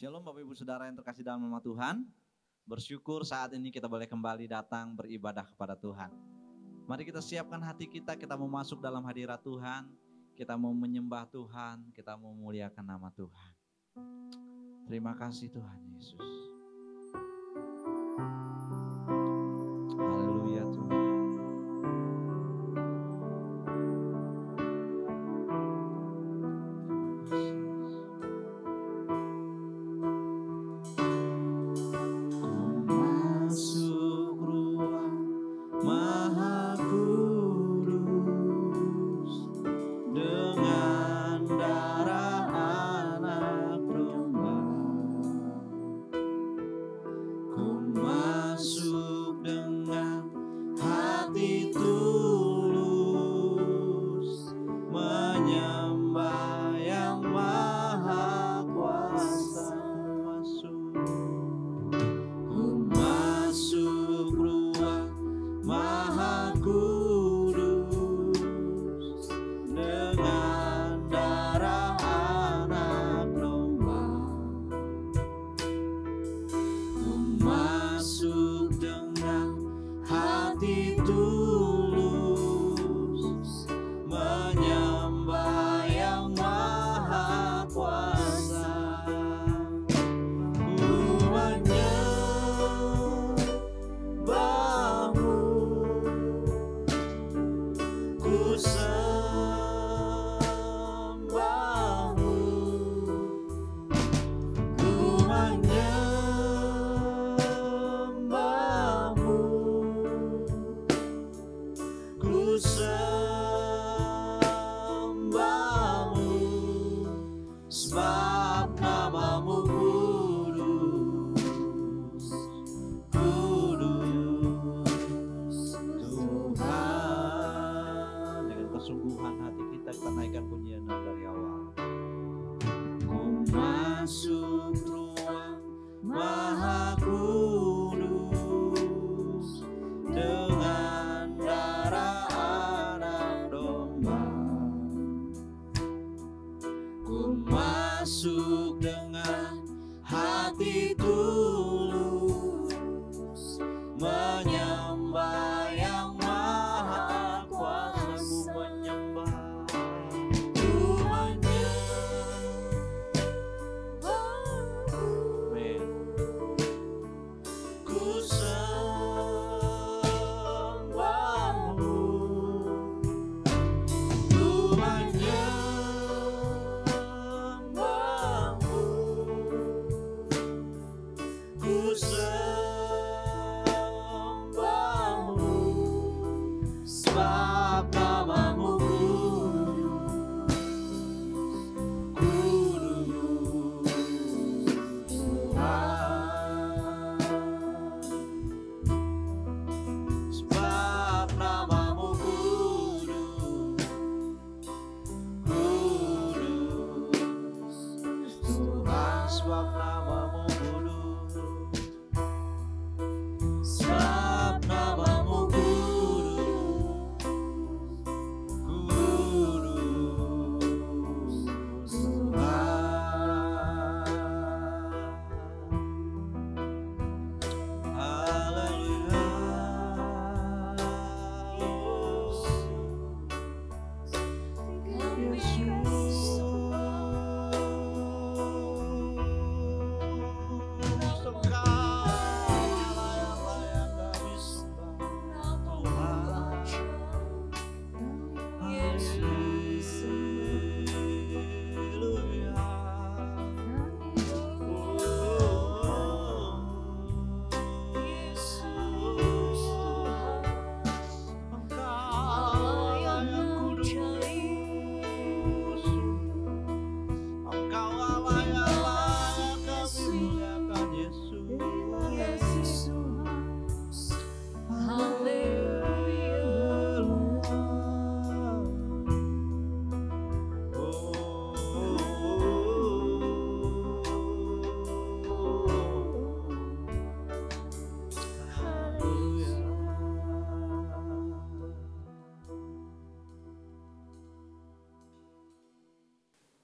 Shalom Bapak Ibu Saudara yang terkasih dalam nama Tuhan. Bersyukur saat ini kita boleh kembali datang beribadah kepada Tuhan. Mari kita siapkan hati kita mau masuk dalam hadirat Tuhan. Kita mau menyembah Tuhan, kita mau memuliakan nama Tuhan. Terima kasih Tuhan Yesus. Haleluya Tuhan.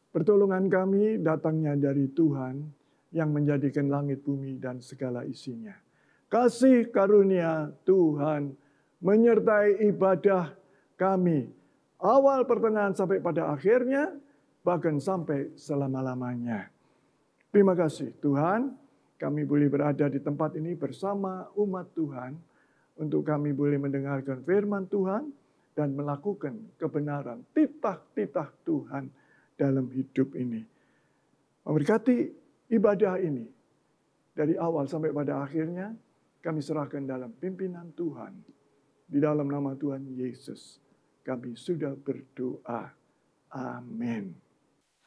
Pertolongan kami datangnya dari Tuhan yang menjadikan langit, bumi, dan segala isinya. Kasih karunia Tuhan menyertai ibadah kami, awal pertengahan sampai pada akhirnya, bahkan sampai selama-lamanya. Terima kasih Tuhan, kami boleh berada di tempat ini bersama umat Tuhan, untuk kami boleh mendengarkan firman Tuhan dan melakukan kebenaran, titah-titah Tuhan dalam hidup ini. Memberkati ibadah ini, dari awal sampai pada akhirnya, kami serahkan dalam pimpinan Tuhan. Di dalam nama Tuhan Yesus, kami sudah berdoa. Amin.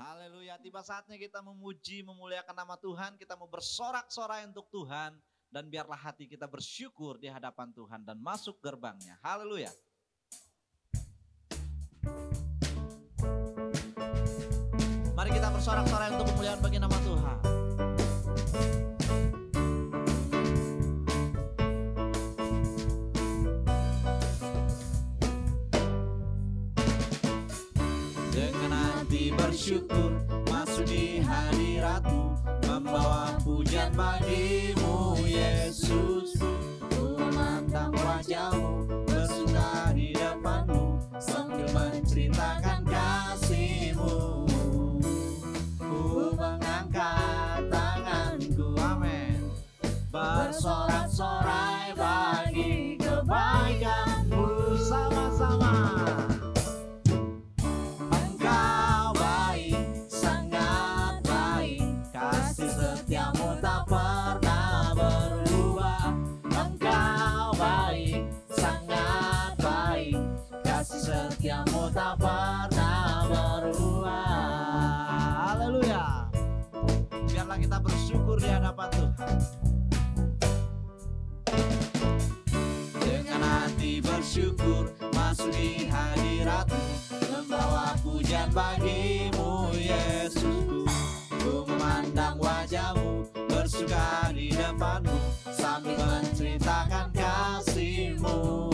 Haleluya, tiba saatnya kita memuji, memuliakan nama Tuhan. Kita mau bersorak-sorai untuk Tuhan. Dan biarlah hati kita bersyukur di hadapan Tuhan dan masuk gerbangnya. Haleluya. Mari kita bersorak-sorai untuk kemuliaan bagi nama Tuhan. Dengan hati bersyukur masuk di hadirat-Mu, membawa pujian bagi-Mu Yesusku. Ku memandang wajah-Mu, bersuka di depan-Mu, sambil menceritakan kasih-Mu. Ku mengangkat tanganku, amin, bersorak-sorai bagi kebaikan-Mu. Sama-sama. Setiamu tak pernah berubah. Haleluya. Biarlah kita bersyukur di hadapan Tuhan. Dengan hati bersyukur masuk di hadirat-Mu, membawa pujian bagi-Mu Yesusku. Ku memandang wajah-Mu, bersuka di depan-Mu, sambil menceritakan kasih-Mu.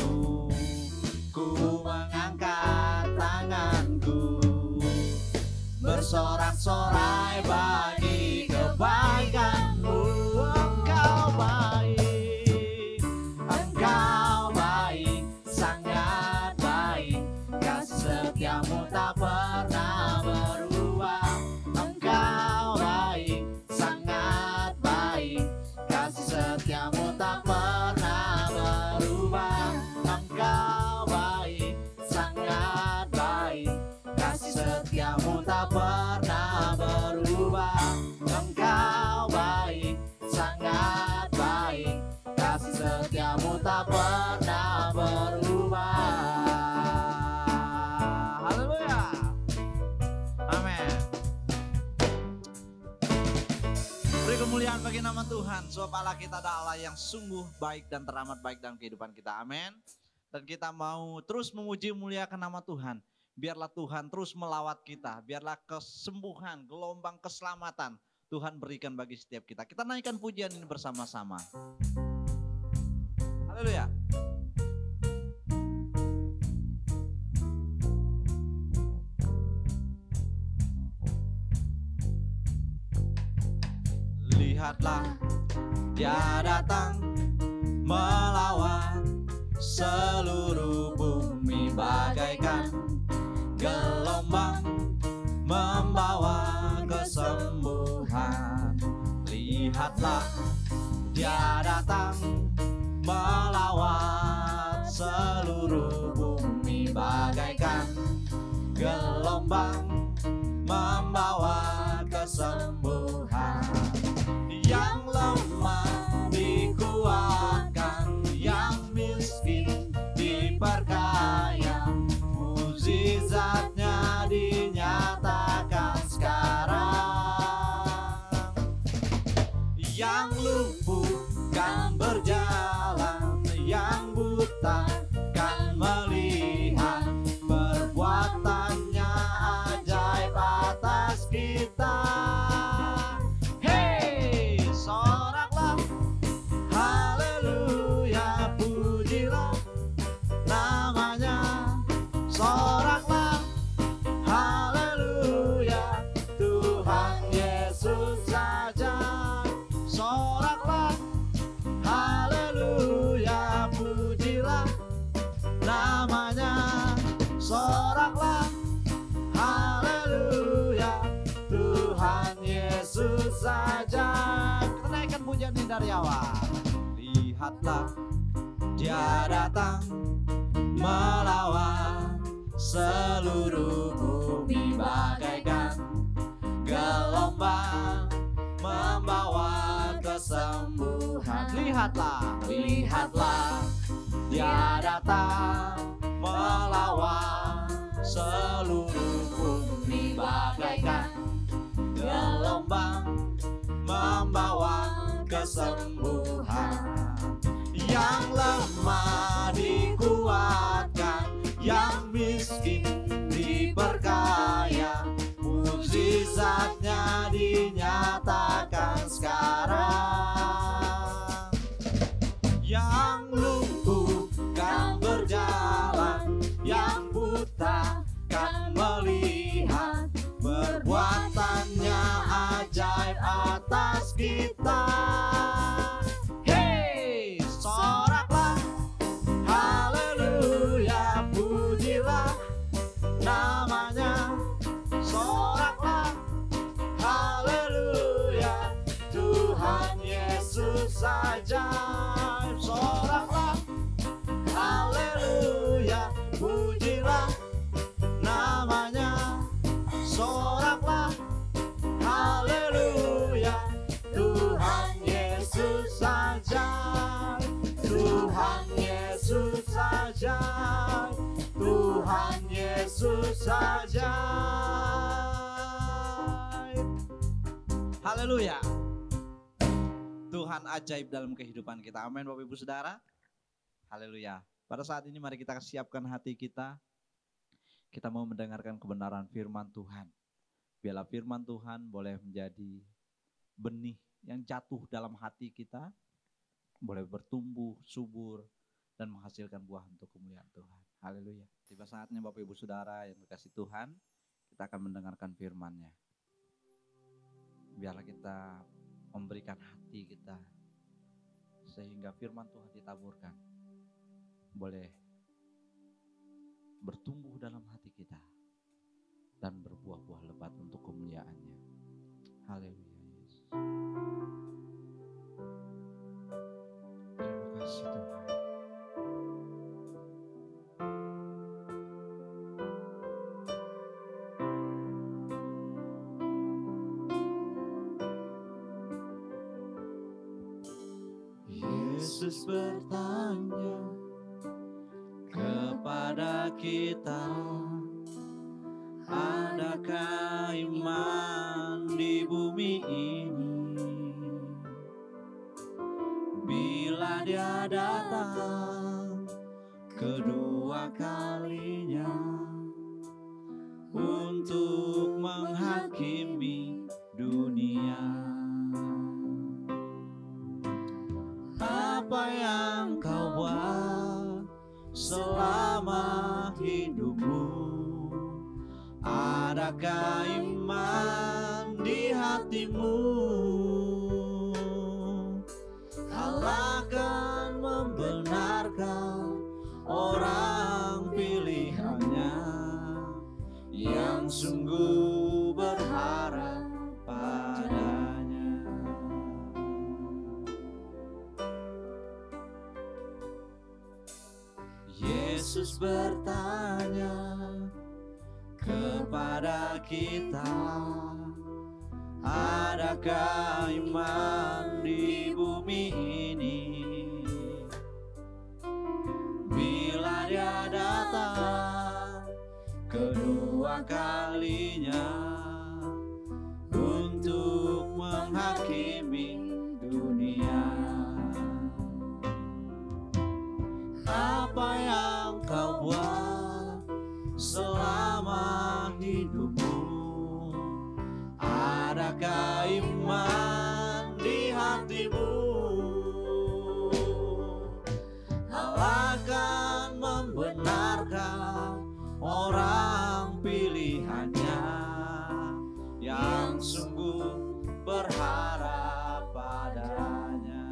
Ku mengangkat tanganku, bersorak-sorai bagi kebaikan-Mu. Engkau baik, Engkau baik, sangat baik, kasih setiamu tak pernah berubah. Engkau baik, sangat baik, kasih setiamu tak pernah berubah. Engkau sangat baik, kasih setiamu tak pernah berubah. Engkau baik, sangat baik, kasih setiamu tak pernah berubah. Haleluya. Amin. Beri kemuliaan bagi nama Tuhan, sebab Allah kita adalah Allah yang sungguh baik dan teramat baik dalam kehidupan kita. Amin. Dan kita mau terus memuji muliakan nama Tuhan. Biarlah Tuhan terus melawat kita. Biarlah kesembuhan, gelombang keselamatan Tuhan berikan bagi setiap kita. Kita naikkan pujian ini bersama-sama. Haleluya. Lihatlah, Dia datang melawat seluruh bumi bagaikan gelombang membawa kesembuhan. Lihatlah, Dia datang melawat seluruh bumi bagaikan gelombang membawa kesembuhan. Yang lemah dikuatkan, yang miskin diperkaya, mukjizatnya dinyatakan sekarang. Yang lumpuh kan berjalan, yang buta kan melihat, perbuatannya ajaib atas kita. Haleluya, Tuhan Yesus saja. ini dari awal. Lihatlah, Dia datang melawan seluruh bumi bagaikan gelombang membawa kesembuhan. Lihatlah, lihatlah, Dia datang melawan seluruh bumi bagaikan gelombang membawa kesembuhan. Yang lemah dikuatkan, yang miskin diperkaya, mukjizatnya dinyatakan sekarang. Yang lumpuh kan berjalan, yang buta kan melihat, perbuatannya ajaib atas kita. Hey, soraklah, haleluya, pujilah namanya. Soraklah, haleluya, Tuhan Yesus ajaib. Soraklah, haleluya, pujilah namanya. Soraklah, haleluya, Tuhan Yesus ajaib. Tuhan Yesus ajaib. Tuhan Yesus ajaib. Haleluya. Tuhan ajaib dalam kehidupan kita. Amin Bapak Ibu Saudara. Haleluya. Pada saat ini mari kita siapkan hati kita. Kita mau mendengarkan kebenaran firman Tuhan. Biarlah firman Tuhan boleh menjadi benih yang jatuh dalam hati kita. Boleh bertumbuh, subur, dan menghasilkan buah untuk kemuliaan Tuhan. Haleluya. Tiba saatnya Bapak Ibu Saudara yang dikasihi Tuhan, kita akan mendengarkan firman-Nya. Biarlah kita memberikan hati kita, sehingga firman Tuhan ditaburkan. Boleh bertumbuh dalam hati kita dan berbuah-buah lebat untuk kemuliaan-Nya. Haleluya Yesus. Terima kasih Tuhan. Yesus bertanya kepada kita, adakah iman di bumi ini? Bila Dia datang kedua kalinya untuk menghakimi dunia. Apa yang kau buat selama hidupmu? Adakah iman di hatimu? Allah akan membenarkan orang pilihannya yang sungguh berharap padanya. Yesus bertanya kepada kita, adakah iman di bumi ini? Bila Dia datang kedua kalinya untuk menghakimi dunia. Apa yang kau buat selama hidupmu? Adakah iman di hatimu? Allah akan membenarkan orang pilihannya yang sungguh berharap padanya.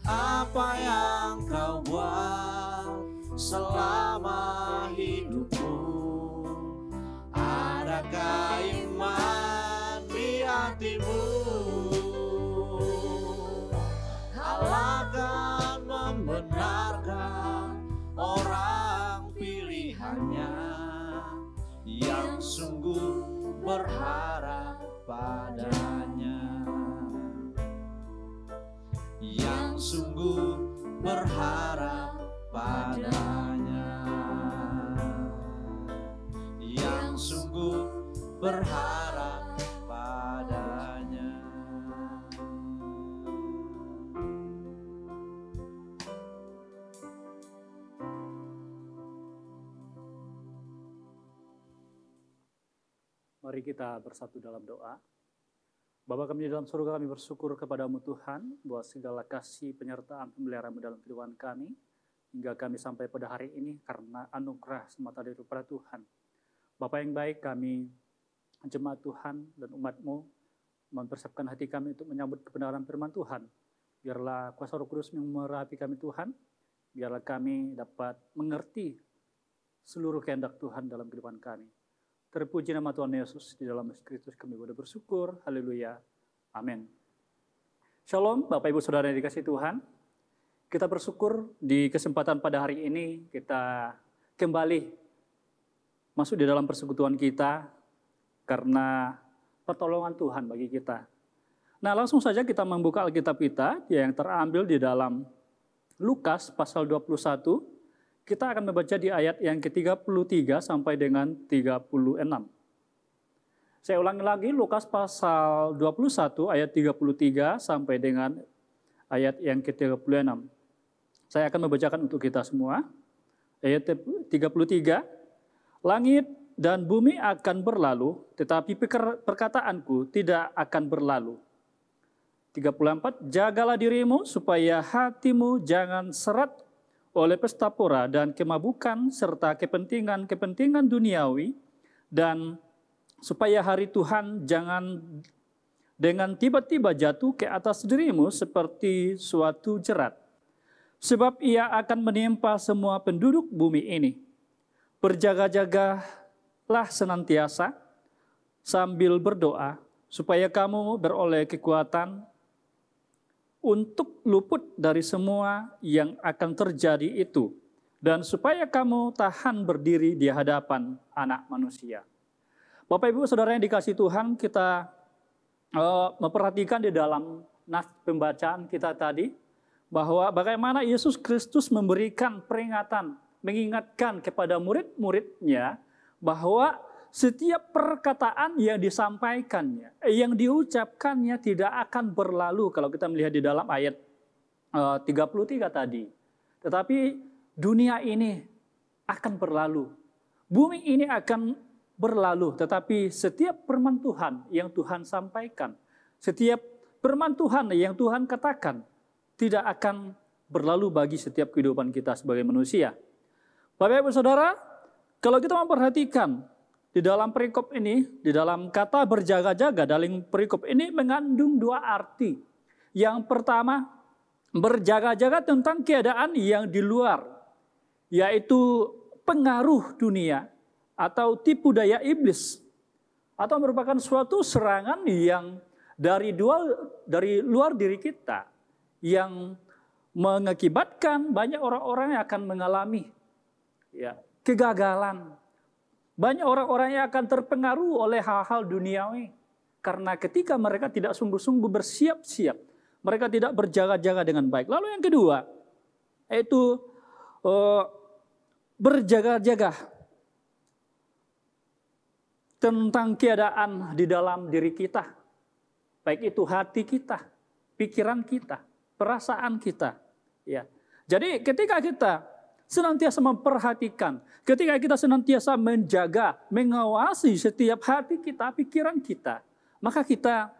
Apa yang kau buat selama hidupmu? Adakah iman di hatimu? sungguh berharap padanya, yang sungguh berharap padanya, yang sungguh berharap padanya. Mari kita bersatu dalam doa. Bapa kami di dalam surga, kami bersyukur kepadamu Tuhan, bahwa segala kasih penyertaan pemeliharaan dalam kehidupan kami, hingga kami sampai pada hari ini karena anugerah semata daripada Tuhan. Bapa yang baik, kami jemaat Tuhan dan umat-Mu mempersiapkan hati kami untuk menyambut kebenaran firman Tuhan. Biarlah kuasa Roh Kudus yang merapi kami Tuhan, biarlah kami dapat mengerti seluruh kehendak Tuhan dalam kehidupan kami. Terpuji nama Tuhan Yesus, di dalam Kristus kami bersyukur. Haleluya. Amin. Shalom Bapak Ibu Saudara yang dikasihi Tuhan. Kita bersyukur di kesempatan pada hari ini kita kembali masuk di dalam persekutuan kita karena pertolongan Tuhan bagi kita. Nah, langsung saja kita membuka Alkitab kita yang terambil di dalam Lukas pasal 21. Kita akan membaca di ayat yang ke-33 sampai dengan 36. Saya ulangi lagi, Lukas pasal 21 ayat 33 sampai dengan ayat yang ke-36. Saya akan membacakan untuk kita semua. Ayat 33, langit dan bumi akan berlalu, tetapi perkataanku tidak akan berlalu. 34, jagalah dirimu supaya hatimu jangan seret oleh pesta pora dan kemabukan serta kepentingan-kepentingan duniawi, dan supaya hari Tuhan jangan dengan tiba-tiba jatuh ke atas dirimu seperti suatu jerat. Sebab ia akan menimpa semua penduduk bumi ini. Berjaga-jagalah senantiasa sambil berdoa, supaya kamu beroleh kekuatan untuk luput dari semua yang akan terjadi itu, dan supaya kamu tahan berdiri di hadapan Anak Manusia. Bapak Ibu Saudara yang dikasihi Tuhan, kita memperhatikan di dalam nas pembacaan kita tadi, bahwa bagaimana Yesus Kristus memberikan peringatan, mengingatkan kepada murid-muridnya, bahwa setiap perkataan yang disampaikannya, yang diucapkannya tidak akan berlalu kalau kita melihat di dalam ayat 33 tadi. Tetapi dunia ini akan berlalu. Bumi ini akan berlalu, tetapi setiap firman Tuhan yang Tuhan sampaikan, setiap firman Tuhan yang Tuhan katakan, tidak akan berlalu bagi setiap kehidupan kita sebagai manusia. Bapak Ibu Saudara, kalau kita memperhatikan di dalam perikop ini, di dalam kata berjaga-jaga, dalam perikop ini mengandung dua arti. Yang pertama, berjaga-jaga tentang keadaan yang di luar, yaitu pengaruh dunia atau tipu daya iblis, atau merupakan suatu serangan yang dari luar diri kita, yang mengakibatkan banyak orang-orang yang akan mengalami kegagalan. Banyak orang-orang yang akan terpengaruh oleh hal-hal duniawi. Karena ketika mereka tidak sungguh-sungguh bersiap-siap, mereka tidak berjaga-jaga dengan baik. Lalu yang kedua, yaitu berjaga-jaga tentang keadaan di dalam diri kita. Baik itu hati kita, pikiran kita, perasaan kita. Ya. Jadi ketika kita senantiasa memperhatikan, ketika kita senantiasa menjaga, mengawasi setiap hati kita, pikiran kita, maka kita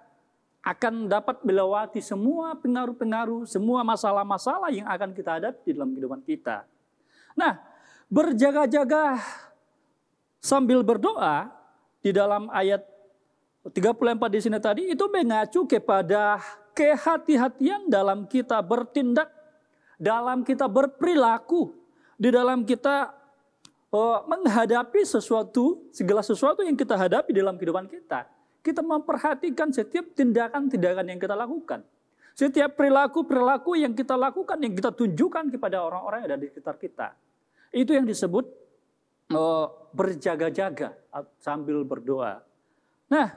akan dapat melewati semua pengaruh-pengaruh, semua masalah-masalah yang akan kita hadapi di dalam kehidupan kita. Nah, berjaga-jaga sambil berdoa di dalam ayat 34 di sini tadi itu mengacu kepada kehati-hatian dalam kita bertindak, dalam kita berperilaku, di dalam kita menghadapi segala sesuatu yang kita hadapi dalam kehidupan kita. Kita memperhatikan setiap tindakan-tindakan yang kita lakukan. Setiap perilaku-perilaku yang kita lakukan, yang kita tunjukkan kepada orang-orang yang ada di sekitar kita. Itu yang disebut berjaga-jaga sambil berdoa. Nah,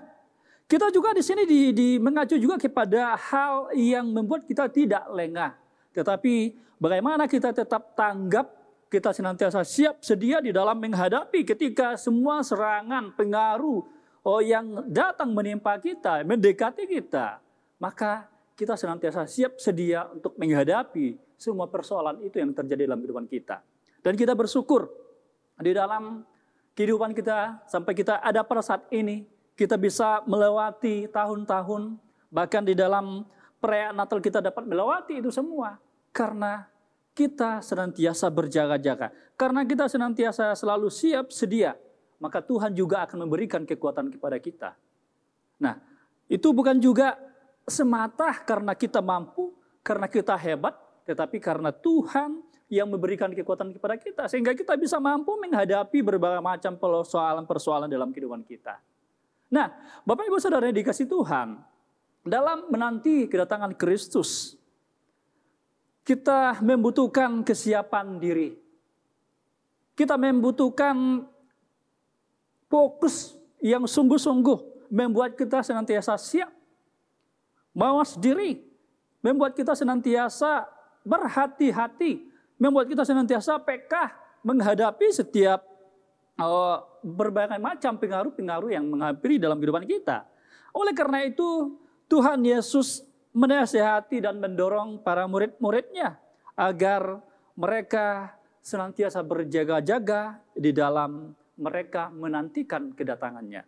kita juga di sini mengacu juga kepada hal yang membuat kita tidak lengah. Tetapi bagaimana kita tetap tanggap, kita senantiasa siap sedia di dalam menghadapi ketika semua serangan, pengaruh yang datang menimpa kita, mendekati kita. Maka kita senantiasa siap sedia untuk menghadapi semua persoalan itu yang terjadi dalam kehidupan kita. Dan kita bersyukur di dalam kehidupan kita sampai kita ada pada saat ini, kita bisa melewati tahun-tahun, bahkan di dalam perayaan Natal kita dapat melewati itu semua. Karena kita senantiasa berjaga-jaga. Karena kita senantiasa selalu siap sedia. Maka Tuhan juga akan memberikan kekuatan kepada kita. Nah, itu bukan juga semata karena kita mampu, karena kita hebat, tetapi karena Tuhan yang memberikan kekuatan kepada kita. Sehingga kita bisa mampu menghadapi berbagai macam persoalan-persoalan dalam kehidupan kita. Nah, Bapak Ibu Saudara yang dikasihi Tuhan, dalam menanti kedatangan Kristus, kita membutuhkan kesiapan diri. Kita membutuhkan fokus yang sungguh-sungguh, membuat kita senantiasa siap, mawas diri, membuat kita senantiasa berhati-hati, membuat kita senantiasa peka menghadapi setiap berbagai macam pengaruh-pengaruh yang menghampiri dalam kehidupan kita. Oleh karena itu, Tuhan Yesus menasihati dan mendorong para murid-muridnya agar mereka senantiasa berjaga-jaga di dalam mereka menantikan kedatangannya.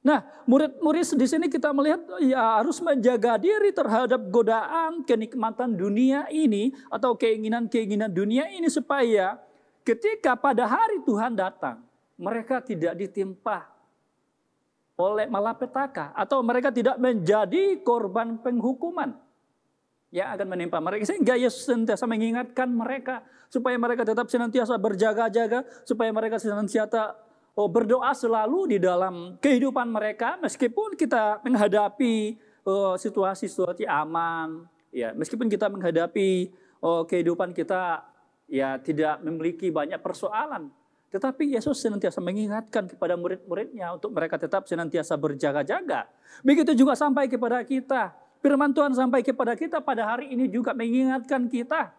Nah, murid-murid di sini kita melihat ya harus menjaga diri terhadap godaan kenikmatan dunia ini atau keinginan-keinginan dunia ini supaya ketika pada hari Tuhan datang, mereka tidak ditimpa oleh malapetaka atau mereka tidak menjadi korban penghukuman yang akan menimpa mereka. Sehingga Yesus senantiasa mengingatkan mereka supaya mereka tetap senantiasa berjaga-jaga, supaya mereka senantiasa berdoa selalu di dalam kehidupan mereka meskipun kita menghadapi situasi-situasi aman, ya meskipun kita menghadapi kehidupan kita ya tidak memiliki banyak persoalan. Tetapi Yesus senantiasa mengingatkan kepada murid-muridnya untuk mereka tetap senantiasa berjaga-jaga. Begitu juga sampai kepada kita. Firman Tuhan sampai kepada kita pada hari ini juga mengingatkan kita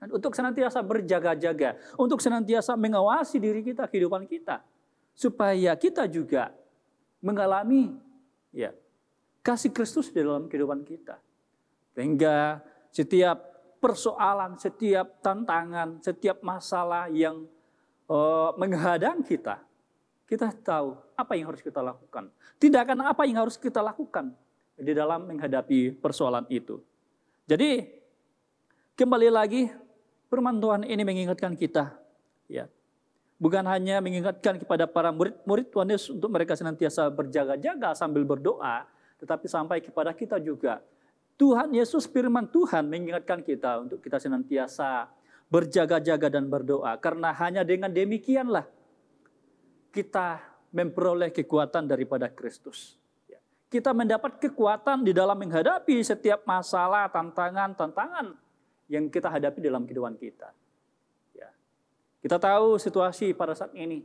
untuk senantiasa berjaga-jaga, untuk senantiasa mengawasi diri kita, kehidupan kita, supaya kita juga mengalami ya kasih Kristus di dalam kehidupan kita. Sehingga setiap persoalan, setiap tantangan, setiap masalah yang menghadang kita, kita tahu apa yang harus kita lakukan. Tindakan apa yang harus kita lakukan di dalam menghadapi persoalan itu. Jadi kembali lagi firman Tuhan ini mengingatkan kita, ya, bukan hanya mengingatkan kepada para murid Tuhan Yesus untuk mereka senantiasa berjaga-jaga sambil berdoa, tetapi sampai kepada kita juga. Tuhan Yesus, firman Tuhan mengingatkan kita untuk kita senantiasa berjaga-jaga dan berdoa. Karena hanya dengan demikianlah kita memperoleh kekuatan daripada Kristus. Kita mendapat kekuatan di dalam menghadapi setiap masalah, tantangan yang kita hadapi dalam kehidupan kita. Kita tahu situasi pada saat ini,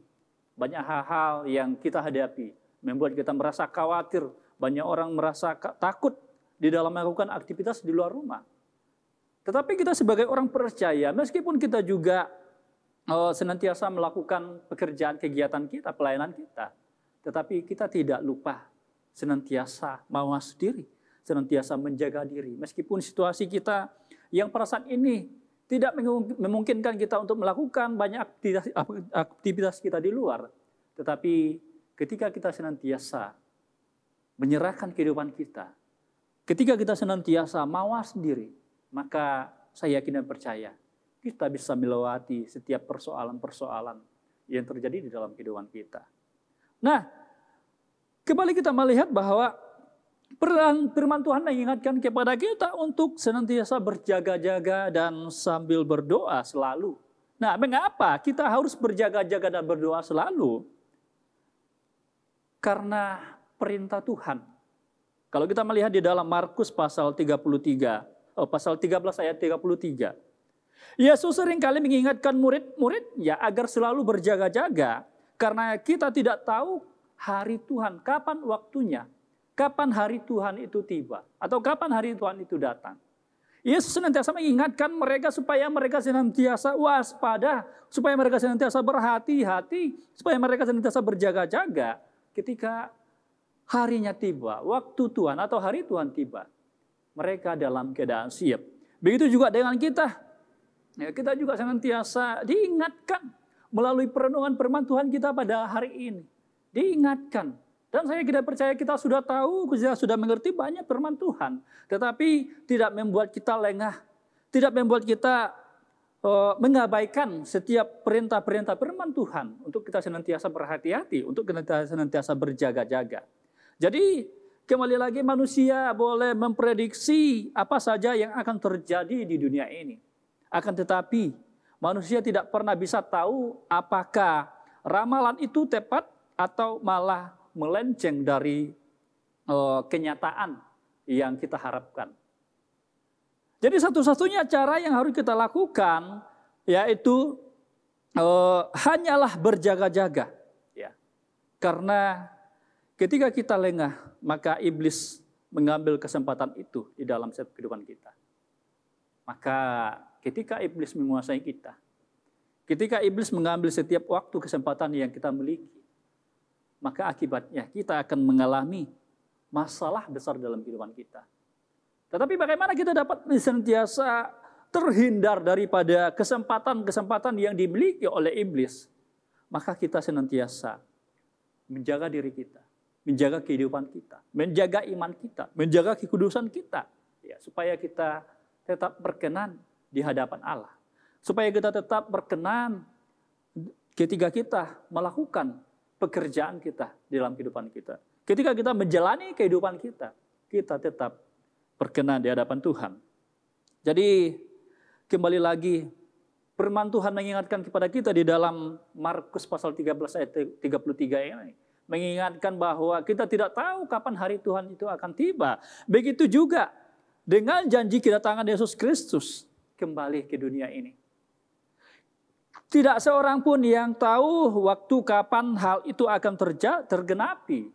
banyak hal-hal yang kita hadapi, membuat kita merasa khawatir, banyak orang merasa takut di dalam melakukan aktivitas di luar rumah. Tetapi kita sebagai orang percaya, meskipun kita juga senantiasa melakukan pekerjaan, kegiatan kita, pelayanan kita, tetapi kita tidak lupa senantiasa mawas diri, senantiasa menjaga diri. Meskipun situasi kita yang pada saat ini tidak memungkinkan kita untuk melakukan banyak aktivitas kita di luar, tetapi ketika kita senantiasa menyerahkan kehidupan kita, ketika kita senantiasa mawas diri, maka saya yakin dan percaya kita bisa melewati setiap persoalan-persoalan yang terjadi di dalam kehidupan kita. Nah, kembali kita melihat bahwa firman Tuhan mengingatkan kepada kita untuk senantiasa berjaga-jaga dan sambil berdoa selalu. Nah, mengapa kita harus berjaga-jaga dan berdoa selalu? Karena perintah Tuhan. Kalau kita melihat di dalam Markus pasal 13 ayat 33. Yesus seringkali mengingatkan murid-muridnya agar selalu berjaga-jaga karena kita tidak tahu hari Tuhan, kapan waktunya, kapan hari Tuhan itu tiba, atau kapan hari Tuhan itu datang. Yesus senantiasa mengingatkan mereka supaya mereka senantiasa waspada, supaya mereka senantiasa berhati-hati, supaya mereka senantiasa berjaga-jaga ketika harinya tiba, waktu Tuhan atau hari Tuhan tiba. Mereka dalam keadaan siap. Begitu juga dengan kita. Ya, kita juga senantiasa diingatkan melalui perenungan firman Tuhan kita pada hari ini. Diingatkan. Dan saya tidak percaya kita sudah tahu, kita sudah mengerti banyak firman Tuhan. Tetapi tidak membuat kita lengah. Tidak membuat kita mengabaikan setiap perintah-perintah firman Tuhan. Untuk kita senantiasa berhati-hati, untuk kita senantiasa berjaga-jaga. Jadi kembali lagi manusia boleh memprediksi apa saja yang akan terjadi di dunia ini. Akan tetapi manusia tidak pernah bisa tahu apakah ramalan itu tepat atau malah melenceng dari kenyataan yang kita harapkan. Jadi satu-satunya cara yang harus kita lakukan yaitu hanyalah berjaga-jaga. Ya. Karena ketika kita lengah, maka iblis mengambil kesempatan itu di dalam setiap kehidupan kita. Maka ketika iblis menguasai kita, ketika iblis mengambil setiap waktu kesempatan yang kita miliki, maka akibatnya kita akan mengalami masalah besar dalam kehidupan kita. Tetapi bagaimana kita dapat senantiasa terhindar daripada kesempatan-kesempatan yang dimiliki oleh iblis? Maka kita senantiasa menjaga diri kita, menjaga kehidupan kita, menjaga iman kita, menjaga kekudusan kita, ya, supaya kita tetap berkenan di hadapan Allah. Supaya kita tetap berkenan ketika kita melakukan pekerjaan kita di dalam kehidupan kita. Ketika kita menjalani kehidupan kita, kita tetap berkenan di hadapan Tuhan. Jadi kembali lagi, firman Tuhan mengingatkan kepada kita di dalam Markus pasal 13 ayat 33 ini. Mengingatkan bahwa kita tidak tahu kapan hari Tuhan itu akan tiba. Begitu juga dengan janji kedatangan Yesus Kristus kembali ke dunia ini. Tidak seorang pun yang tahu waktu kapan hal itu akan tergenapi.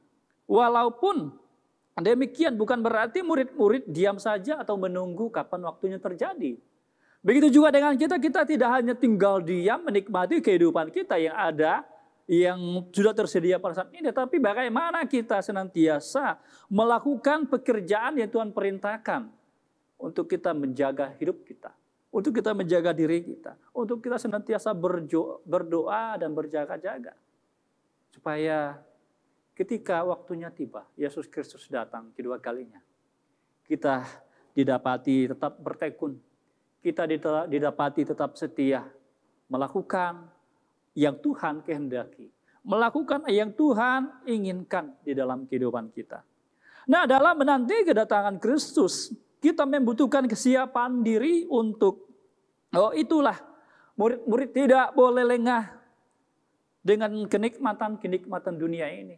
Walaupun demikian bukan berarti murid-murid diam saja atau menunggu kapan waktunya terjadi. Begitu juga dengan kita tidak hanya tinggal diam menikmati kehidupan kita yang ada, yang sudah tersedia pada saat ini. Tapi bagaimana kita senantiasa melakukan pekerjaan yang Tuhan perintahkan untuk kita menjaga hidup kita. Untuk kita menjaga diri kita. Untuk kita senantiasa berdoa dan berjaga-jaga. Supaya ketika waktunya tiba, Yesus Kristus datang kedua kalinya. Kita didapati tetap bertekun. Kita didapati tetap setia. Melakukan yang Tuhan kehendaki. Melakukan yang Tuhan inginkan di dalam kehidupan kita. Nah, dalam menanti kedatangan Kristus, kita membutuhkan kesiapan diri untuk itulah murid-murid tidak boleh lengah dengan kenikmatan dunia ini.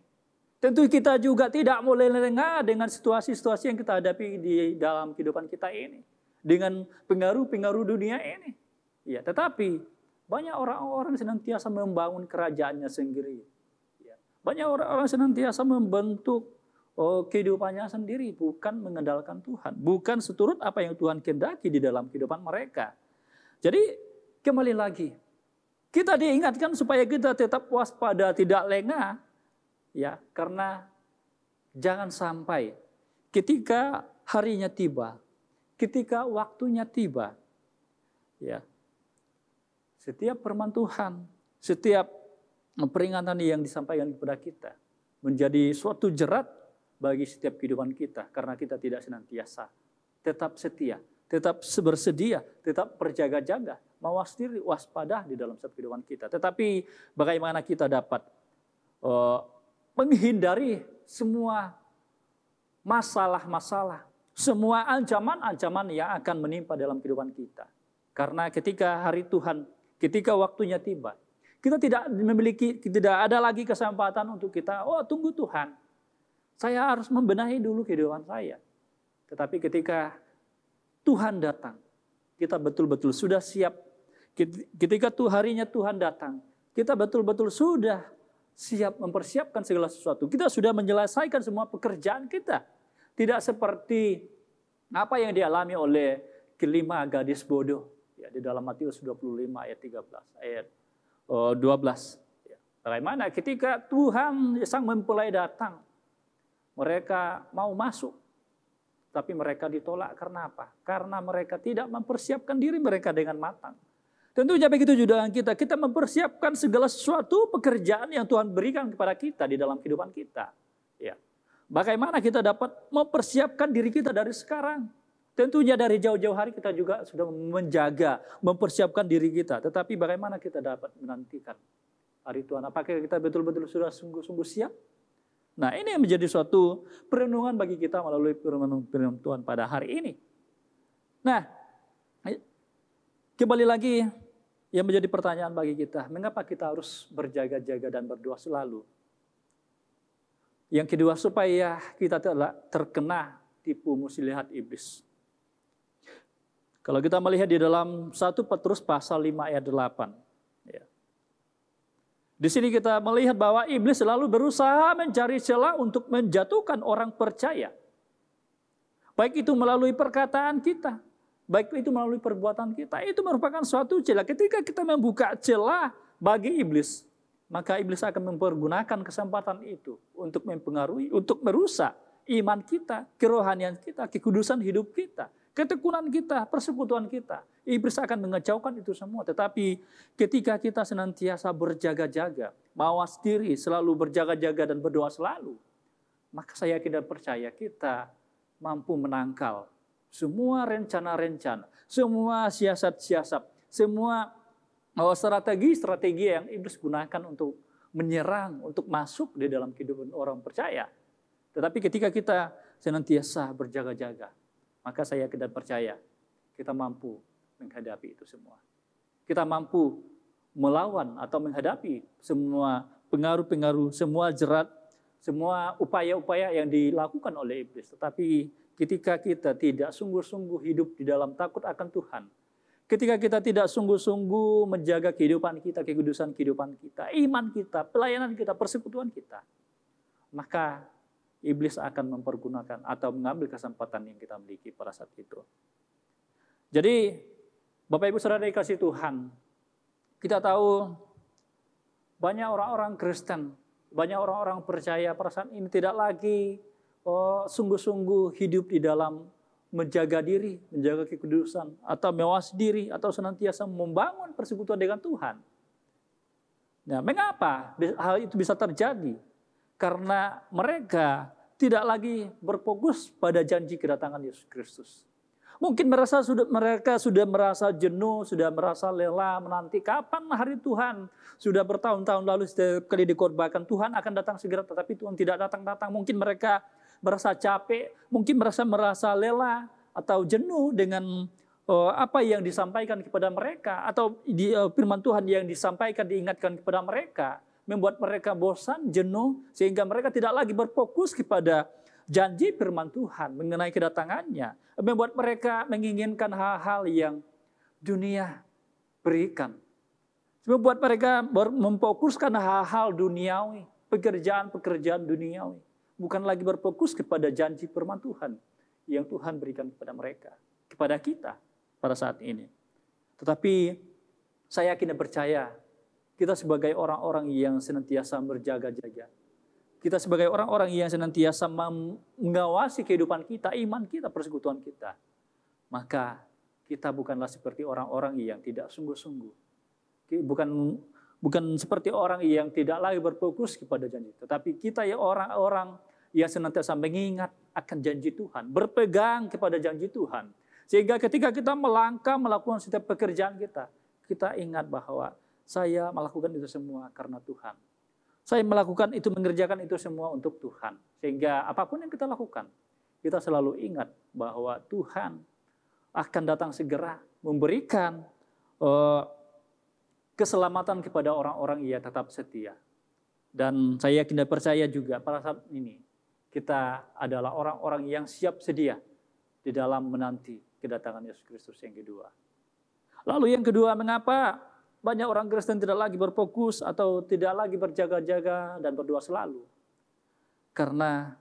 Tentu kita juga tidak boleh lengah dengan situasi-situasi yang kita hadapi di dalam kehidupan kita ini. Dengan pengaruh-pengaruh dunia ini. Ya, tetapi banyak orang-orang senantiasa membangun kerajaannya sendiri. Ya, banyak orang-orang senantiasa membentuk kehidupannya sendiri. Bukan mengandalkan Tuhan. Bukan seturut apa yang Tuhan kehendaki di dalam kehidupan mereka. Jadi kembali lagi, kita diingatkan supaya kita tetap waspada, tidak lengah, ya, karena jangan sampai ketika harinya tiba, ketika waktunya tiba, ya, setiap firman Tuhan, setiap peringatan yang disampaikan kepada kita menjadi suatu jerat bagi setiap kehidupan kita, karena kita tidak senantiasa tetap setia. Tetap bersedia, tetap berjaga-jaga, mawas diri, waspada di dalam setiap kehidupan kita. Tetapi bagaimana kita dapat menghindari semua masalah-masalah, semua ancaman-ancaman yang akan menimpa dalam kehidupan kita. Karena ketika hari Tuhan, ketika waktunya tiba, kita tidak ada lagi kesempatan untuk kita, tunggu Tuhan, saya harus membenahi dulu kehidupan saya. Tetapi ketika Tuhan datang, kita betul-betul sudah siap ketika harinya Tuhan datang. Kita betul-betul sudah siap mempersiapkan segala sesuatu. Kita sudah menyelesaikan semua pekerjaan kita. Tidak seperti apa yang dialami oleh kelima gadis bodoh. Ya, di dalam Matius 25 ayat 13, ayat 12. Ya. Bagaimana ketika Tuhan sang mempelai datang, mereka mau masuk, tapi mereka ditolak karena apa? Karena mereka tidak mempersiapkan diri mereka dengan matang. Tentunya begitu juga dengan kita mempersiapkan segala sesuatu pekerjaan yang Tuhan berikan kepada kita di dalam kehidupan kita. Ya. Bagaimana kita dapat mempersiapkan diri kita dari sekarang? Tentunya dari jauh-jauh hari kita juga sudah menjaga, mempersiapkan diri kita. Tetapi bagaimana kita dapat menantikan hari Tuhan? Apakah kita betul-betul sudah sungguh-sungguh siap? Nah, ini yang menjadi suatu perenungan bagi kita melalui firman Tuhan pada hari ini. Nah, kembali lagi yang menjadi pertanyaan bagi kita, mengapa kita harus berjaga-jaga dan berdoa selalu? Yang kedua, supaya kita tidak terkena tipu muslihat iblis. Kalau kita melihat di dalam 1 Petrus pasal 5 ayat 8. Ya. Di sini kita melihat bahwa iblis selalu berusaha mencari celah untuk menjatuhkan orang percaya. Baik itu melalui perkataan kita, baik itu melalui perbuatan kita. Itu merupakan suatu celah. Ketika kita membuka celah bagi iblis, maka iblis akan mempergunakan kesempatan itu untuk mempengaruhi, untuk merusak iman kita, kerohanian kita, kekudusan hidup kita, ketekunan kita, persekutuan kita. Iblis akan mengejauhkan itu semua. Tetapi ketika kita senantiasa berjaga-jaga, mawas diri, selalu berjaga-jaga dan berdoa selalu, maka saya tidak percaya kita mampu menangkal semua rencana-rencana, semua siasat-siasat, semua strategi-strategi yang iblis gunakan untuk menyerang, untuk masuk di dalam kehidupan orang percaya. Tetapi ketika kita senantiasa berjaga-jaga, maka saya tidak percaya kita mampu menghadapi itu semua. Kita mampu melawan atau menghadapi semua pengaruh-pengaruh, semua jerat, semua upaya-upaya yang dilakukan oleh iblis. Tetapi ketika kita tidak sungguh-sungguh hidup di dalam takut akan Tuhan, ketika kita tidak sungguh-sungguh menjaga kehidupan kita, kekudusan kehidupan kita, iman kita, pelayanan kita, persekutuan kita, maka iblis akan mempergunakan atau mengambil kesempatan yang kita miliki pada saat itu. Jadi, Bapak Ibu Saudara dikasih Tuhan, kita tahu banyak orang-orang Kristen, banyak orang-orang percaya pada saat ini tidak lagi sungguh-sungguh hidup di dalam menjaga diri, menjaga kekudusan, atau mewas diri, atau senantiasa membangun persekutuan dengan Tuhan. Nah, mengapa hal itu bisa terjadi? Karena mereka tidak lagi berfokus pada janji kedatangan Yesus Kristus. Mungkin mereka sudah merasa jenuh, sudah merasa lelah, menanti kapan hari Tuhan. Sudah bertahun-tahun lalu setiap kali dikorbankan, Tuhan akan datang segera, tetapi Tuhan tidak datang-datang. Mungkin mereka merasa capek, mungkin merasa lelah atau jenuh dengan apa yang disampaikan kepada mereka, atau firman Tuhan yang disampaikan, diingatkan kepada mereka, membuat mereka bosan, jenuh, sehingga mereka tidak lagi berfokus kepada janji firman Tuhan mengenai kedatangannya, membuat mereka menginginkan hal-hal yang dunia berikan, membuat mereka memfokuskan hal-hal duniawi, pekerjaan-pekerjaan duniawi, bukan lagi berfokus kepada janji firman Tuhan yang Tuhan berikan kepada mereka, kepada kita pada saat ini. Tetapi saya yakin dan percaya, kita sebagai orang-orang yang senantiasa berjaga-jaga, kita sebagai orang-orang yang senantiasa mengawasi kehidupan kita, iman kita, persekutuan kita, maka kita bukanlah seperti orang-orang yang tidak sungguh-sungguh. Bukan seperti orang yang tidak lagi berfokus kepada janji. Tetapi kita ya orang-orang yang senantiasa mengingat akan janji Tuhan, berpegang kepada janji Tuhan. Sehingga ketika kita melangkah melakukan setiap pekerjaan kita, kita ingat bahwa saya melakukan itu semua karena Tuhan. Saya melakukan itu, mengerjakan itu semua untuk Tuhan. Sehingga apapun yang kita lakukan, kita selalu ingat bahwa Tuhan akan datang segera memberikan keselamatan kepada orang-orang yang tetap setia. Dan saya yakin dan percaya juga pada saat ini, kita adalah orang-orang yang siap sedia di dalam menanti kedatangan Yesus Kristus yang kedua. Lalu yang kedua, mengapa banyak orang Kristen tidak lagi berfokus atau tidak lagi berjaga-jaga dan berdoa selalu? Karena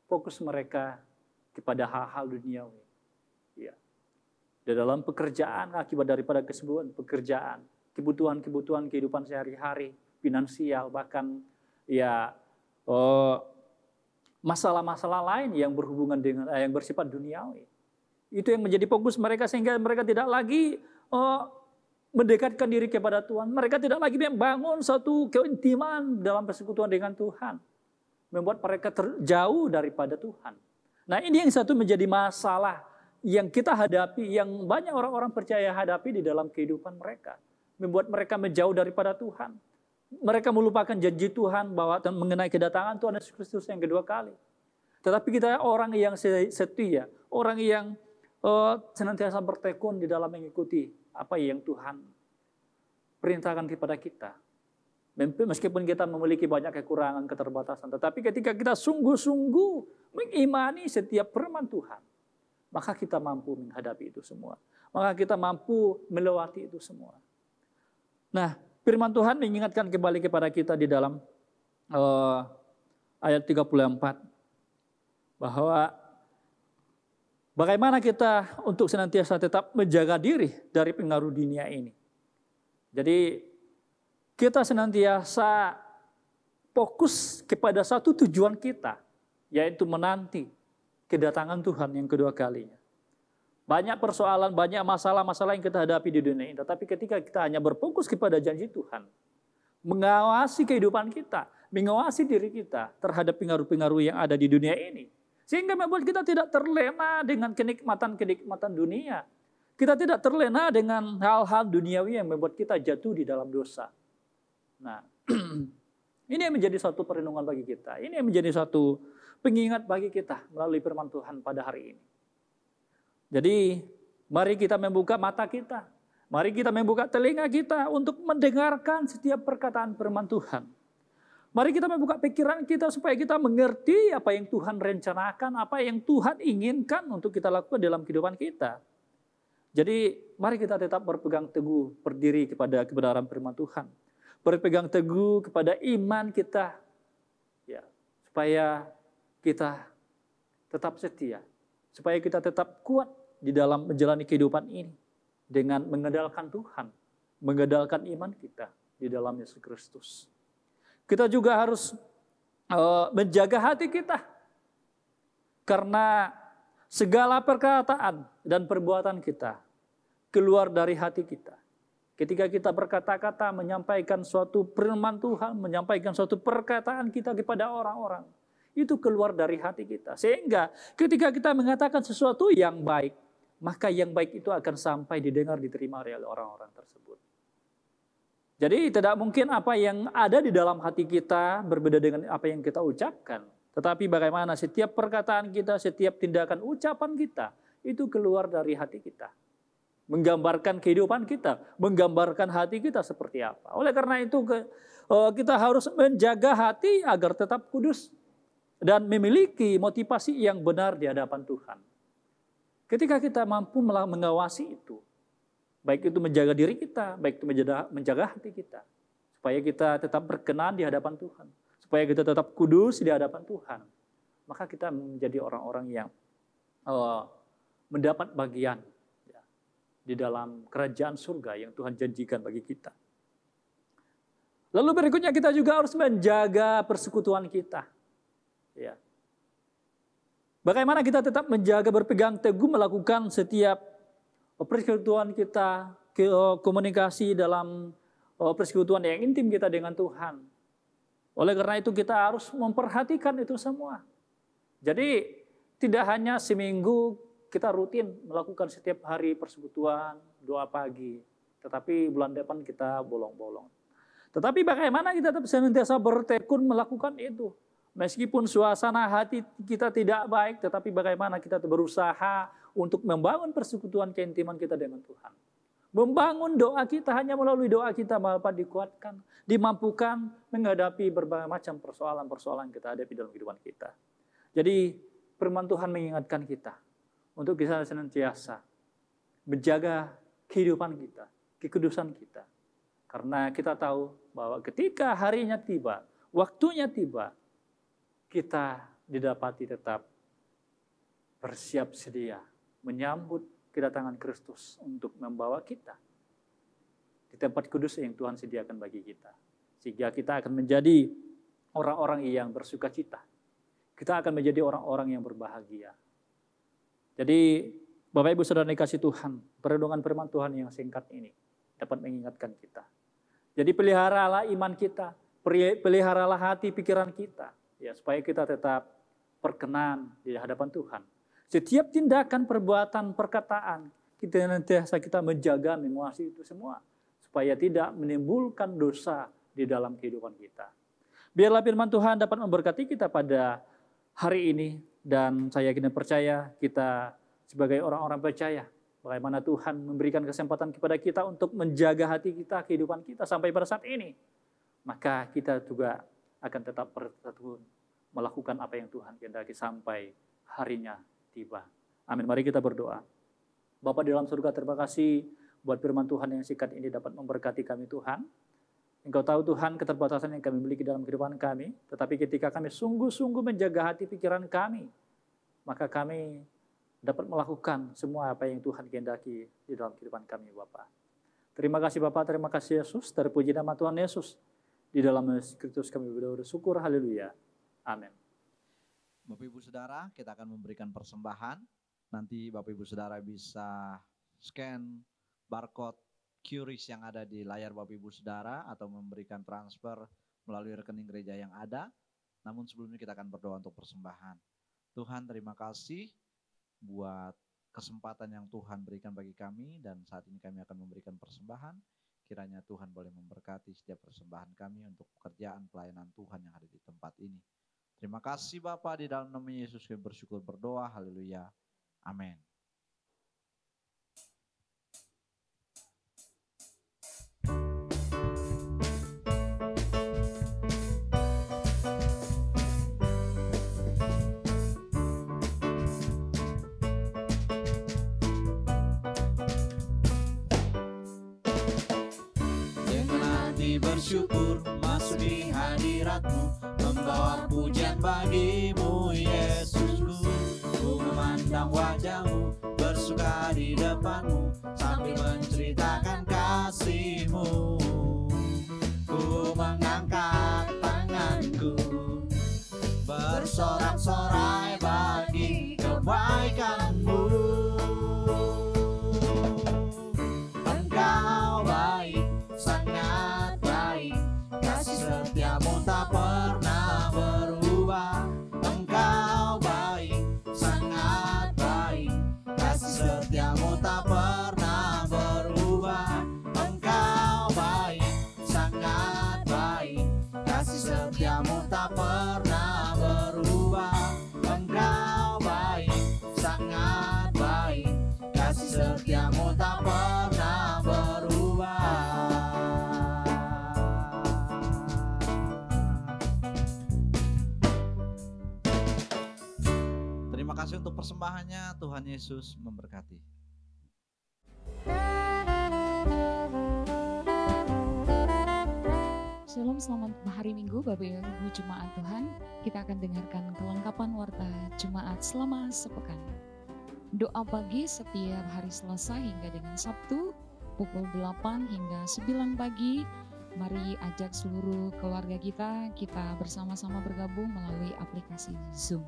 fokus mereka kepada hal-hal duniawi. Ya. Di dalam pekerjaan, akibat daripada kesibukan pekerjaan, kebutuhan-kebutuhan kehidupan sehari-hari, finansial, bahkan ya masalah-masalah lain yang berhubungan dengan yang bersifat duniawi. Itu yang menjadi fokus mereka sehingga mereka tidak lagi mendekatkan diri kepada Tuhan. Mereka tidak lagi membangun satu keintiman dalam persekutuan dengan Tuhan. Membuat mereka jauh daripada Tuhan. Nah, ini yang satu menjadi masalah yang kita hadapi, yang banyak orang-orang percaya hadapi di dalam kehidupan mereka. Membuat mereka menjauh daripada Tuhan. Mereka melupakan janji Tuhan bahwa mengenai kedatangan Tuhan Yesus Kristus yang kedua kali. Tetapi kita orang yang setia, orang yang senantiasa bertekun di dalam mengikuti apa yang Tuhan perintahkan kepada kita. Meskipun kita memiliki banyak kekurangan, keterbatasan, tetapi ketika kita sungguh-sungguh mengimani setiap firman Tuhan, maka kita mampu menghadapi itu semua. Maka kita mampu melewati itu semua. Nah, firman Tuhan mengingatkan kembali kepada kita di dalam ayat 34 bahwa bagaimana kita untuk senantiasa tetap menjaga diri dari pengaruh dunia ini. Jadi kita senantiasa fokus kepada satu tujuan kita, yaitu menanti kedatangan Tuhan yang kedua kalinya. Banyak persoalan, banyak masalah-masalah yang kita hadapi di dunia ini. Tetapi ketika kita hanya berfokus kepada janji Tuhan, mengawasi kehidupan kita, mengawasi diri kita terhadap pengaruh-pengaruh yang ada di dunia ini. Sehingga membuat kita tidak terlena dengan kenikmatan-kenikmatan dunia. Kita tidak terlena dengan hal-hal duniawi yang membuat kita jatuh di dalam dosa. Nah, ini yang menjadi satu perenungan bagi kita. Ini yang menjadi satu pengingat bagi kita melalui firman Tuhan pada hari ini. Jadi, mari kita membuka mata kita. Mari kita membuka telinga kita untuk mendengarkan setiap perkataan firman Tuhan. Mari kita membuka pikiran kita supaya kita mengerti apa yang Tuhan rencanakan, apa yang Tuhan inginkan untuk kita lakukan dalam kehidupan kita. Jadi, mari kita tetap berpegang teguh, berdiri kepada kebenaran firman Tuhan. Berpegang teguh kepada iman kita, ya, supaya kita tetap setia, supaya kita tetap kuat di dalam menjalani kehidupan ini dengan mengandalkan Tuhan, mengandalkan iman kita di dalam Yesus Kristus. Kita juga harus menjaga hati kita, karena segala perkataan dan perbuatan kita keluar dari hati kita. Ketika kita berkata-kata, menyampaikan suatu firman Tuhan, menyampaikan suatu perkataan kita kepada orang-orang, itu keluar dari hati kita. Sehingga ketika kita mengatakan sesuatu yang baik, maka yang baik itu akan sampai didengar, diterima oleh orang-orang tersebut. Jadi tidak mungkin apa yang ada di dalam hati kita berbeda dengan apa yang kita ucapkan. Tetapi bagaimana setiap perkataan kita, setiap tindakan ucapan kita, itu keluar dari hati kita. Menggambarkan kehidupan kita, menggambarkan hati kita seperti apa. Oleh karena itu kita harus menjaga hati agar tetap kudus dan memiliki motivasi yang benar di hadapan Tuhan. Ketika kita mampu mengawasi itu, baik itu menjaga diri kita, baik itu menjaga hati kita, supaya kita tetap berkenan di hadapan Tuhan, supaya kita tetap kudus di hadapan Tuhan, maka kita menjadi orang-orang yang mendapat bagian di dalam kerajaan surga yang Tuhan janjikan bagi kita. Lalu berikutnya kita juga harus menjaga persekutuan kita. Ya. Bagaimana kita tetap menjaga, berpegang teguh melakukan setiap persekutuan kita, komunikasi dalam persekutuan yang intim kita dengan Tuhan. Oleh karena itu kita harus memperhatikan itu semua. Jadi tidak hanya seminggu kita rutin melakukan setiap hari persekutuan, doa pagi. Tetapi bulan depan kita bolong-bolong. Tetapi bagaimana kita tetap senantiasa bertekun melakukan itu. Meskipun suasana hati kita tidak baik, tetapi bagaimana kita berusaha untuk membangun persekutuan keintiman kita dengan Tuhan. Membangun doa kita, hanya melalui doa kita dapat dikuatkan, dimampukan menghadapi berbagai macam persoalan-persoalan yang kita hadapi dalam kehidupan kita. Jadi firman Tuhan mengingatkan kita untuk kita senantiasa menjaga kehidupan kita, kekudusan kita. Karena kita tahu bahwa ketika harinya tiba, waktunya tiba, kita didapati tetap bersiap sedia menyambut kedatangan Kristus untuk membawa kita di tempat kudus yang Tuhan sediakan bagi kita. Sehingga kita akan menjadi orang-orang yang bersuka cita. Kita akan menjadi orang-orang yang berbahagia. Jadi Bapak Ibu Saudara dikasih Tuhan, perenungan firman Tuhan yang singkat ini dapat mengingatkan kita. Jadi peliharalah iman kita, peliharalah hati pikiran kita, ya, supaya kita tetap berkenan di hadapan Tuhan. Setiap tindakan, perbuatan, perkataan, kita menjaga, menguasai itu semua, supaya tidak menimbulkan dosa di dalam kehidupan kita. Biarlah firman Tuhan dapat memberkati kita pada hari ini, dan saya yakin dan percaya kita sebagai orang-orang percaya bagaimana Tuhan memberikan kesempatan kepada kita untuk menjaga hati kita, kehidupan kita sampai pada saat ini. Maka kita juga akan tetap bertekun melakukan apa yang Tuhan kehendaki sampai harinya tiba. Amin. Mari kita berdoa. Bapa di dalam surga, terima kasih buat firman Tuhan yang singkat ini dapat memberkati kami Tuhan. Engkau tahu Tuhan keterbatasan yang kami miliki dalam kehidupan kami, tetapi ketika kami sungguh-sungguh menjaga hati pikiran kami, maka kami dapat melakukan semua apa yang Tuhan kehendaki di dalam kehidupan kami, Bapa. Terima kasih Bapa, terima kasih Yesus, terpuji nama Tuhan Yesus. Di dalam Kristus kami bersyukur, haleluya. Amin. Bapak Ibu Saudara, kita akan memberikan persembahan. Nanti Bapak Ibu Saudara bisa scan barcode QRIS yang ada di layar Bapak Ibu Saudara atau memberikan transfer melalui rekening gereja yang ada. Namun sebelumnya kita akan berdoa untuk persembahan. Tuhan, terima kasih buat kesempatan yang Tuhan berikan bagi kami, dan saat ini kami akan memberikan persembahan. Kiranya Tuhan boleh memberkati setiap persembahan kami untuk pekerjaan pelayanan Tuhan yang ada di tempat ini. Terima kasih Bapa, di dalam nama Yesus kami bersyukur berdoa, haleluya, amin. Bersyukur masuk di hadirat-Mu, membawa pujian bagi-Mu Yesusku. Ku memandang wajah-Mu, bersuka di depan-Mu, sambil menceritakan kasih-Mu. Ku mengangkat tanganku, bersorak-sorai bagi kebaikan-Mu. Engkau baik, sangat baik, kasih setiamu tak pernah berubah. Engkau baik, sangat baik, kasih setiamu tak pernah berubah. Engkau baik, sangat baik, kasih setiamu tak pernah berubah. Engkau baik, sangat baik, kasih setiamu tak pernah berubah. Terima kasih untuk persembahannya. Tuhan Yesus memberkati. Shalom, selamat hari Minggu Bapak Ibu Jemaat Tuhan. Kita akan dengarkan kelengkapan warta Jemaat selama sepekan. Doa pagi setiap hari Selasa hingga dengan Sabtu pukul 8 hingga 9 pagi. Mari ajak seluruh keluarga kita bersama-sama bergabung melalui aplikasi Zoom.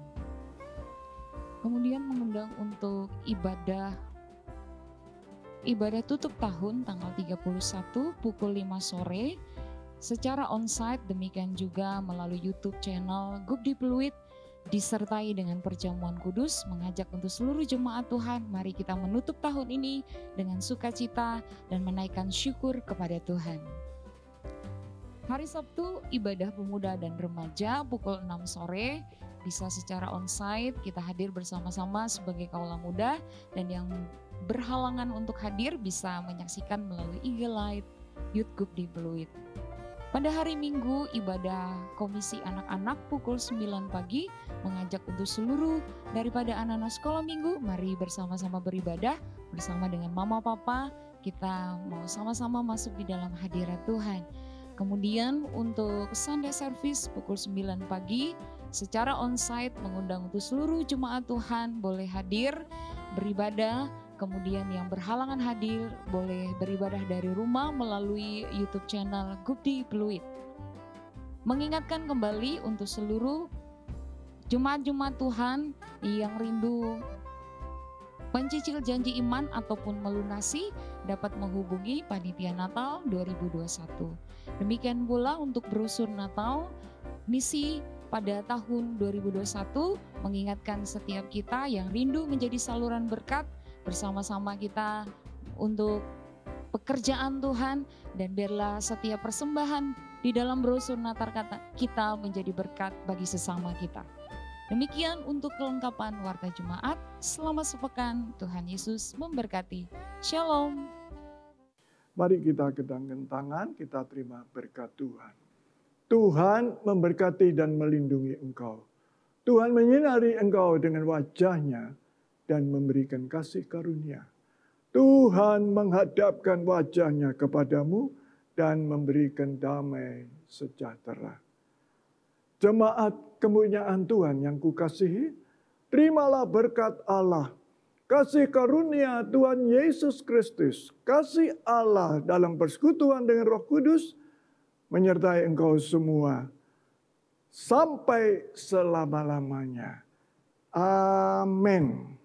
Kemudian mengundang untuk ibadah tutup tahun tanggal 31 pukul 5 sore secara onsite, demikian juga melalui YouTube channel Gubdi Pluit, disertai dengan perjamuan kudus, mengajak untuk seluruh jemaat Tuhan, mari kita menutup tahun ini dengan sukacita dan menaikkan syukur kepada Tuhan. Hari Sabtu ibadah pemuda dan remaja pukul 6 sore, bisa secara onsite, kita hadir bersama-sama sebagai kaula muda, dan yang berhalangan untuk hadir bisa menyaksikan melalui IG Live Youth Gubdi Pluit. Pada hari Minggu, ibadah komisi anak-anak pukul 9 pagi, mengajak untuk seluruh daripada anak-anak sekolah minggu, mari bersama-sama beribadah bersama dengan mama papa, kita mau sama-sama masuk di dalam hadirat Tuhan. Kemudian untuk Sunday service pukul 9 pagi secara onsite mengundang untuk seluruh jemaat Tuhan boleh hadir beribadah. Kemudian yang berhalangan hadir boleh beribadah dari rumah melalui YouTube channel Gubdi Pluit. Mengingatkan kembali untuk seluruh jemaat-jemaat Tuhan yang rindu mencicil janji iman ataupun melunasi dapat menghubungi Panitia Natal 2021. Demikian pula untuk brosur Natal misi pada tahun 2021 mengingatkan setiap kita yang rindu menjadi saluran berkat bersama-sama kita untuk pekerjaan Tuhan, dan biarlah setiap persembahan di dalam brosur Natal kita menjadi berkat bagi sesama kita. Demikian untuk kelengkapan warta jemaat. Selamat sepekan, Tuhan Yesus memberkati. Shalom. Mari kita kedangkan tangan, kita terima berkat Tuhan. Tuhan memberkati dan melindungi engkau. Tuhan menyinari engkau dengan wajah-Nya dan memberikan kasih karunia. Tuhan menghadapkan wajah-Nya kepadamu dan memberikan damai sejahtera. Jemaat kemuliaan Tuhan yang kukasihi, terimalah berkat Allah, kasih karunia Tuhan Yesus Kristus, kasih Allah dalam persekutuan dengan Roh Kudus, menyertai engkau semua sampai selama-lamanya. Amin.